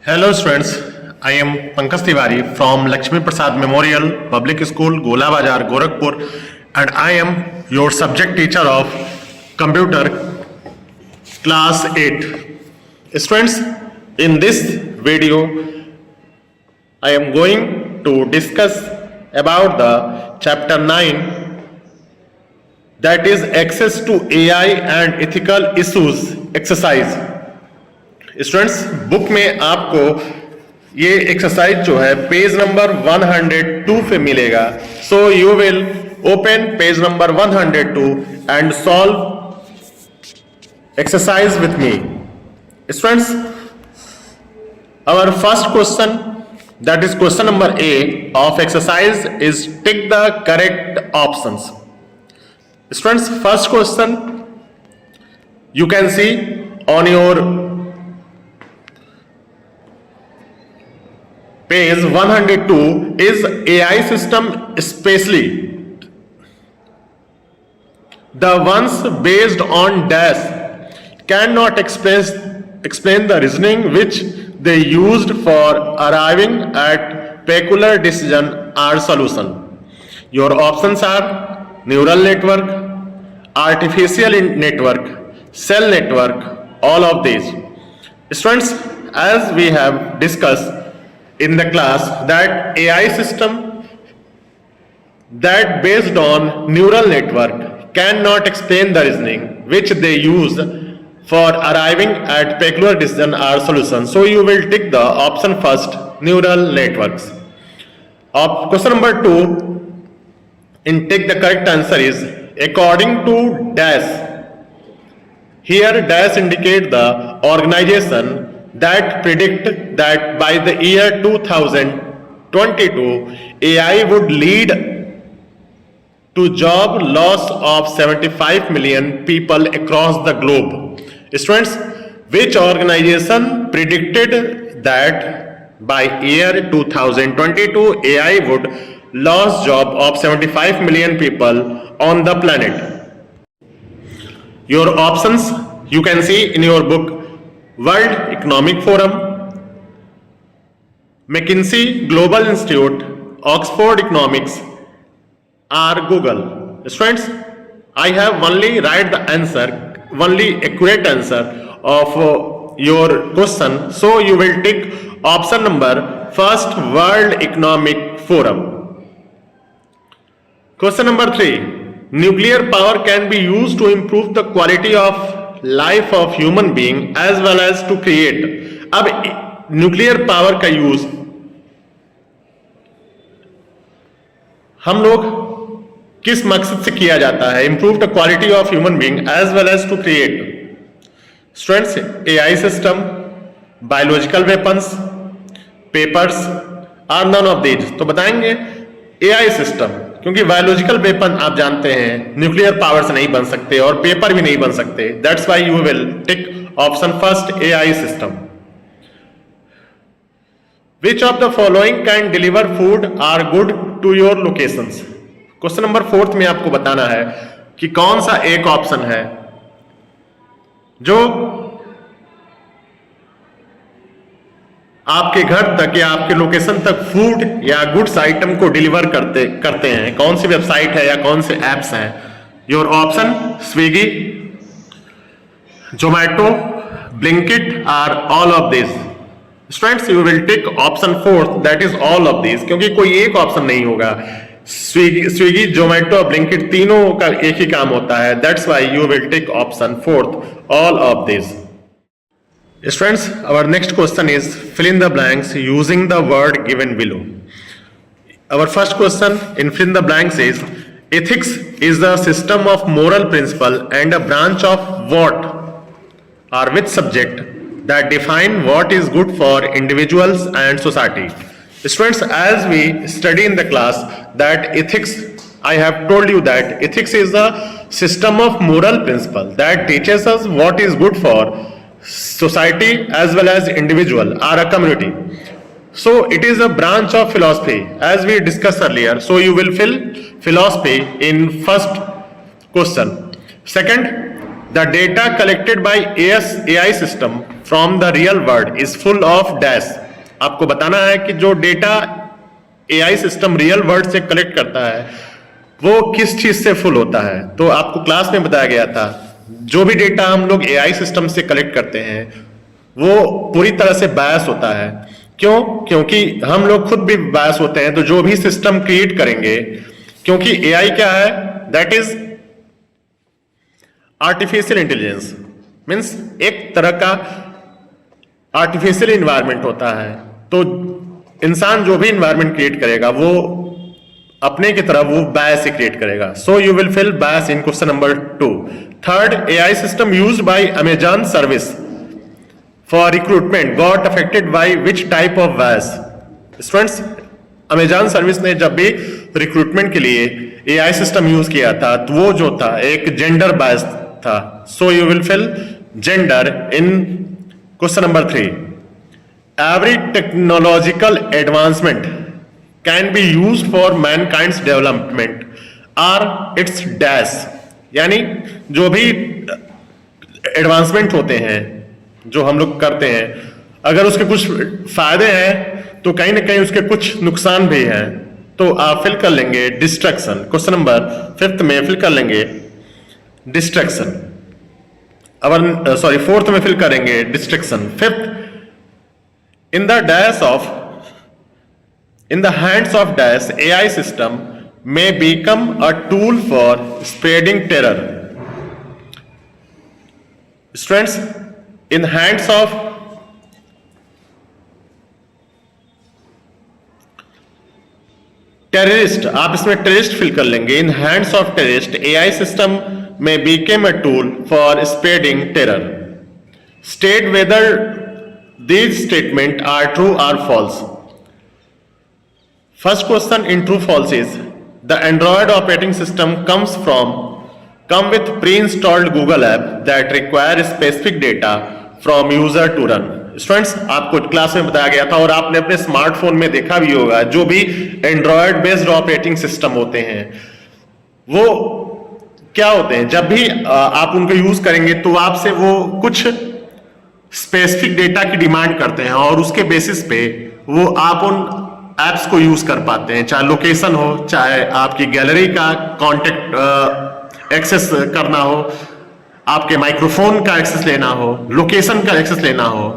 Hello students, I am Pankaj Tiwari from Lakshmi Prasad Memorial Public School, Gola Bazar, Gorakhpur, and I am your subject teacher of Computer Class 8. Students, in this video, I am going to discuss about the chapter 9, that is access to AI and ethical issues exercise. Students, book में आपको ये exercise जो है page number 102 पे मिलेगा. So you will open page number 102 and solve exercise with me. Students, our first question, that is question number A of exercise, is tick the correct options. Students, first question you can see on your page 102 is AI system, especially the ones based on dash cannot explain the reasoning which they used for arriving at peculiar decision or solution. Your options are neural network, artificial network, cell network, all of these. Students, as we have discussed in the class, that AI system that based on neural network cannot explain the reasoning which they use for arriving at peculiar decision or solution. So you will tick the option first, neural networks. Question number 2, in tick the correct answer is according to dash. Here dash indicate the organization that predict that by the year 2022 AI would lead to job loss of 75 million people across the globe. Students, which organization predicted that by year 2022 AI would lose job of 75 million people on the planet? Your options you can see in your book: World Economic Forum, McKinsey Global Institute, Oxford Economics, or Google. Students, I have only write the answer, only accurate answer of your question. So you will tick option number first, World Economic Forum. Question number 3, nuclear power can be used to improve the quality of life of human being as well as to create. अब nuclear power का use हम लोग किस मकसद से किया जाता है? Improve the quality of human being as well as to create. Students, AI system, biological weapons, papers are none of these. तो बताएंगे एआई सिस्टम, क्योंकि बायोलॉजिकल वेपन आप जानते हैं न्यूक्लियर पावर से नहीं बन सकते और पेपर भी नहीं बन सकते. That's why you will tick option first, AI system. Which of the following can deliver food or good to your locations. Question number 4 में आपको बताना है कि कौन सा एक ऑप्शन है जो आपके घर तक या आपके लोकेशन तक फूड या गुड्स आइटम को डिलीवर करते हैं. कौन सी वेबसाइट है या कौन से एप्स हैं? Your option Swiggy, Zomato, Blinkit are all of this. Students, you will tick option 4, that is all of this, क्योंकि कोई एक ऑप्शन नहीं होगा. स्विगी, जोमैटो और ब्लिंकिट तीनों का एक ही काम होता है. That's why you will tick option 4, all of this. Students, our next question is fill in the blanks using the word given below. Our first question in fill in the blanks is ethics is the system of moral principle and a branch of what or which subject that define what is good for individuals and society. Students, as we study in the class that ethics, I have told you that ethics is the system of moral principle that teaches us what is good for society as well as individual or a community. So it is a branch of philosophy as we discussed earlier. So you will fill philosophy in first question. Second, The data collected by AI system from the real world is full of dash. आपको बताना है कि जो data AI system real world से collect करता है वो किस चीज से फुल होता है। तो आपको क्लास में बताया गया था जो भी डेटा हम लोग एआई सिस्टम से कलेक्ट करते हैं वो पूरी तरह से बायस होता है। क्यों? क्योंकि हम लोग खुद भी बायस होते हैं। तो जो भी सिस्टम क्रिएट करेंगे, क्योंकि एआई क्या है, that is artificial intelligence, means एक तरह का आर्टिफिशियल इन्वायरमेंट होता है। तो इंसान जो भी इन्वायरमेंट क्रिएट करेगा वो अपने की तरह वो बायस ही क्रिएट करेगा। So you will fill bias in question number 2। Third, AI system used by Amazon service for recruitment got affected by which type of bias. Students, Amazon service ने जब भी रिक्रूटमेंट के लिए एआई सिस्टम यूज किया था तो वो जो था एक जेंडर बायस था। So you will fill gender in question number 3। Every technological advancement can be use for mankind's development or its dash. यानी जो भी एडवांसमेंट होते हैं जो हम लोग करते हैं, अगर उसके कुछ फायदे हैं तो कहीं ना कहीं उसके कुछ नुकसान भी हैं। तो आप फिल कर लेंगे डिस्ट्रैक्शन। क्वेश्चन नंबर 5 में फिल कर लेंगे डिस्ट्रैक्शन। अब सॉरी 4th में फिल करेंगे distraction. 5th, in the hands of dash AI system may become a tool for spreading terror. Students, in hands of terrorist, आप इसमें टेररिस्ट फिल कर लेंगे। In hands of terrorist AI system में became a tool for spreading terror. State whether these statements are true or false. First question in true false is the Android operating system come with pre-installed Google app that require specific data from user to run. Students, आपको class में बताया गया था और आपने अपने smartphone में देखा भी होगा जो भी एंड्रॉयड बेस्ड ऑपरेटिंग सिस्टम होते हैं वो क्या होते हैं, जब भी आप उनको यूज करेंगे तो आपसे वो कुछ स्पेसिफिक डेटा की डिमांड करते हैं और उसके बेसिस पे वो आप उन एप्स को यूज कर पाते हैं, चाहे लोकेशन हो, चाहे आपकी गैलरी का कॉन्टेक्ट एक्सेस करना हो, आपके माइक्रोफोन का एक्सेस लेना हो, लोकेशन का एक्सेस लेना हो।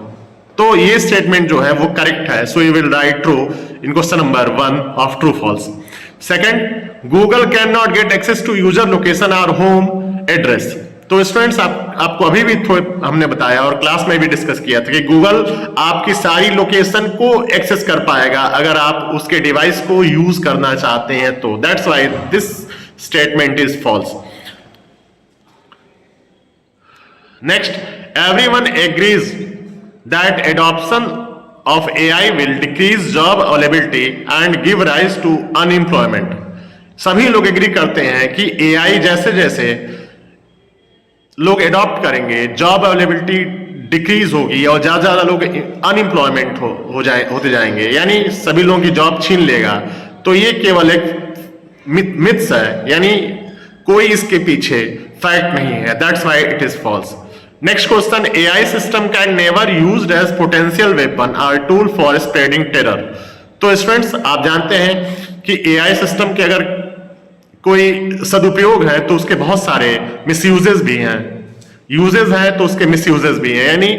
तो ये स्टेटमेंट जो है वो करेक्ट है। So you will write true in question number 1 of true false. Second, Google can not get access to user location और होम एड्रेस। तो स्टूडेंट्स, आपको अभी भी हमने बताया और क्लास में भी डिस्कस किया था कि गूगल आपकी सारी लोकेशन को एक्सेस कर पाएगा अगर आप उसके डिवाइस को यूज करना चाहते हैं तो। That's why this statement is false. Next, everyone agrees that adoption of AI will decrease job availability and give rise to unemployment. सभी लोग एग्री करते हैं कि AI जैसे जैसे लोग एडॉप्ट करेंगे जॉब अवेलेबिलिटी डिक्रीज होगी और ज्यादा ज्यादा लोग अनएम्प्लॉयमेंट होते जाएंगे, यानी सभी लोगों की जॉब छीन लेगा। तो ये केवल एक मिथ्स है, यानी कोई इसके पीछे फैक्ट नहीं है। That's why it is false. Next question, AI system can never used as potential weapon और टूल फॉर स्प्रेडिंग टेरर। तो स्टूडेंट्स, आप जानते हैं कि एआई सिस्टम के अगर कोई सदुपयोग है तो उसके बहुत सारे मिसयूजेस भी हैं, यूजेस हैं तो उसके मिसयूजेस भी हैं। यानी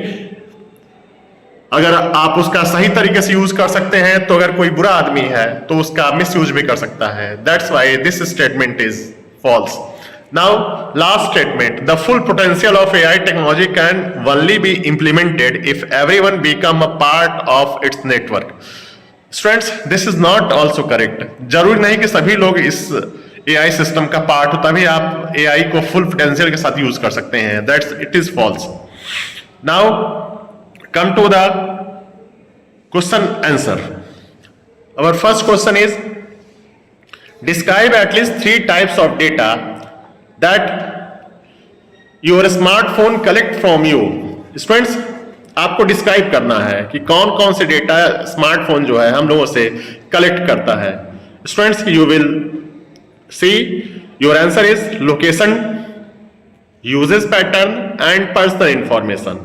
अगर आप उसका सही तरीके से यूज कर सकते हैं तो अगर कोई बुरा आदमी है तो उसका मिसयूज भी कर सकता है। That's why this statement is false. Now, last statement, the full potential of AI technology can only be implemented if everyone become a part of its network. Students, this is not also correct. जरूरी नहीं कि सभी लोग इस AI system का part हो तभी आप AI को फुल पोटेंशियल के साथ यूज कर सकते हैं। That's it is false. Now, come to the question answer. Our first question is, describe at least 3 types of data that your smartphone collect from you. Students, आपको describe करना है कि कौन कौन से डेटा स्मार्टफोन जो है हम लोगों से कलेक्ट करता है। Students, you will see your answer is location, uses pattern and personal information.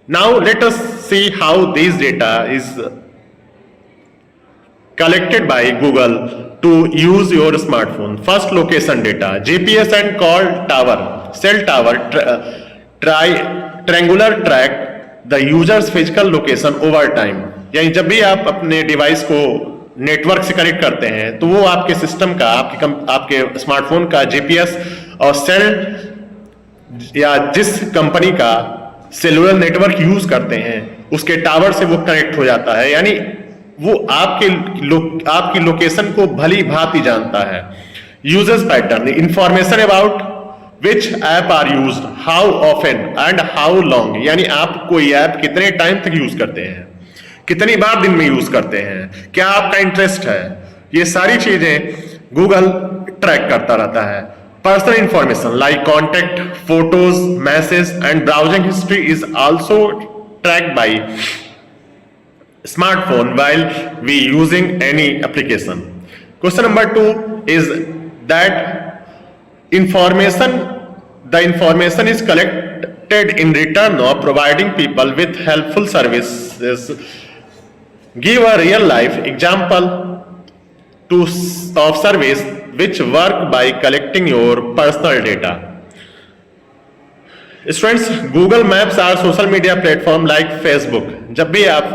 Now let us see how this data is collected by Google to use your smartphone. First, location data, GPS and call tower, cell tower, triangular track the user's physical location over time. यानी जब भी आप अपने device को network से connect करते हैं तो वो आपके सिस्टम का आपके स्मार्टफोन का जीपीएस और सेल या जिस कंपनी का सेलुलर नेटवर्क यूज करते हैं उसके टावर से वो कनेक्ट हो जाता है, यानी वो आपकी लोकेशन को भली भांति जानता है. Users pattern, information about which app are used, how often and how long, यानी आप कोई ऐप कितने टाइम तक यूज करते हैं, कितनी बार दिन में यूज करते हैं, क्या आपका इंटरेस्ट है, ये सारी चीजें गूगल ट्रैक करता रहता है. Personal information like contact, photos, message and browsing history is also tracked by smartphone while we using any application. Question number 2 is that the information is collected in return of providing people with helpful services. Give a real life example of service which work by collecting your personal data. Students, Google Maps are social media platform like Facebook. जब भी आप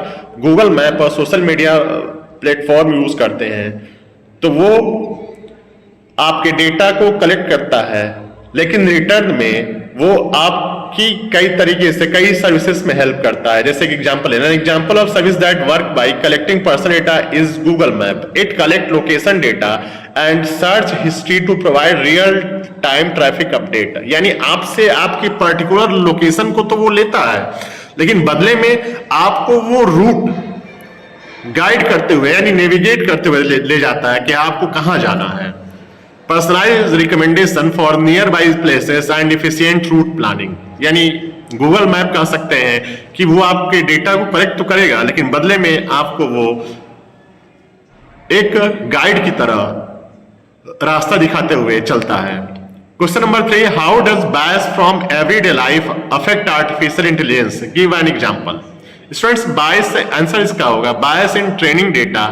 Google map और social media platform use करते हैं तो वो आपके data को कलेक्ट करता है, लेकिन रिटर्न में वो आपकी कई तरीके से कई सर्विसेज में हेल्प करता है. जैसे कि एग्जांपल है, example of service that work by collecting personal data is Google map. It collect location data and search history to provide real time traffic update. यानी आपसे आपकी पर्टिकुलर लोकेशन को तो वो लेता है, लेकिन बदले में आपको वो रूट गाइड करते हुए यानी नेविगेट करते हुए ले जाता है कि आपको कहां जाना है. Personalised recommendation for near by places and efficient route planning, यानी गूगल मैप कह सकते हैं कि वो आपके डेटा को कलेक्ट तो करेगा, लेकिन बदले में आपको वो एक गाइड की तरह रास्ता दिखाते हुए चलता है. Question number 3, how does bias from everyday life affect artificial intelligence? Give an example. Students, bias answer इसका होगा bias in training data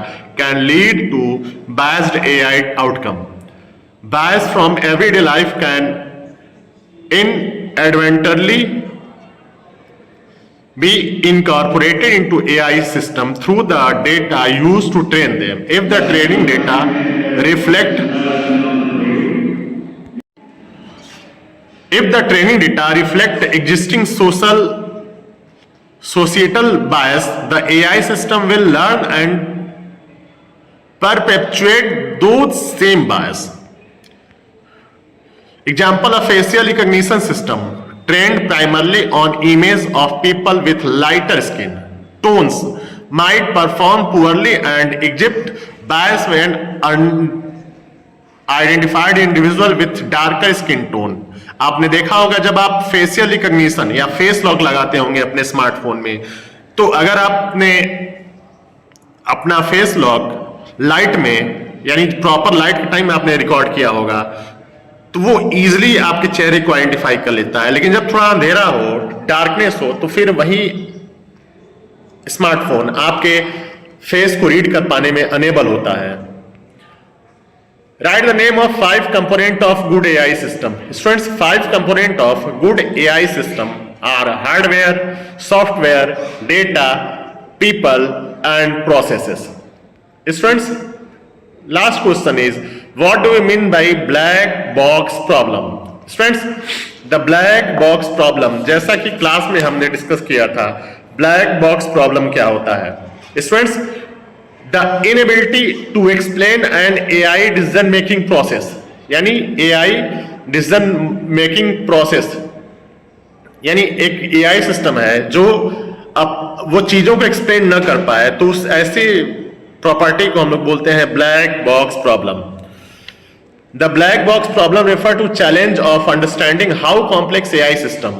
can lead to biased AI outcome. Bias from everyday life can inadvertently be incorporated into AI system through the data used to train them. If the training data reflect existing societal bias, the AI system will learn and perpetuate those same bias. Example of facial recognition system trained primarily on image of people with lighter skin tones might perform poorly and exhibit bias when identified individual with darker skin tone. आपने देखा होगा जब आप facial recognition या face lock लगाते होंगे अपने smartphone में, तो अगर आपने अपना फेस लॉक लाइट में यानी प्रॉपर लाइट के टाइम में आपने रिकॉर्ड किया होगा तो वो इजीली आपके चेहरे को आइडेंटिफाई कर लेता है, लेकिन जब थोड़ा अंधेरा हो, डार्कनेस हो, तो फिर वही स्मार्टफोन आपके फेस को रीड कर पाने में अनेबल होता है. Write the name of 5 components of good AI system. Students, 5 components of good AI system are hardware, software, data, people, and processes. Students, last question is, what do we mean by black box problem? Students, the black box problem, जैसा कि class में हमने discuss किया था, black box problem क्या होता है? Students, the inability to explain an AI decision making process, यानी AI decision making process, यानी एक AI सिस्टम है जो अब वो चीजों को एक्सप्लेन न कर पाए, तो उस ऐसी प्रॉपर्टी को हम लोग बोलते हैं black box problem. The black box problem refer to challenge of understanding how complex AI system,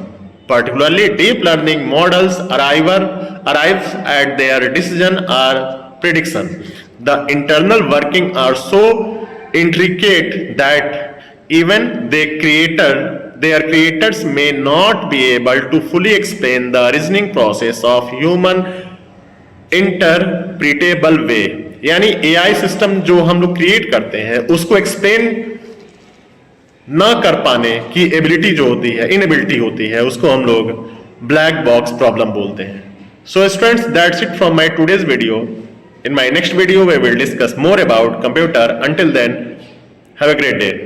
particularly deep learning models, arrives at their decision or prediction. The internal working are so intricate that even the their creators may not be able to fully explain the reasoning process of human interpretable way। यानी AI system जो हम लोग create करते हैं उसको explain ना कर पाने की एबिलिटी जो होती है, इनएबिलिटी होती है, उसको हम लोग ब्लैक बॉक्स प्रॉब्लम बोलते हैं। So students, that's it from my today's video. In my next video, we will discuss more about computer. Until then, have a great day.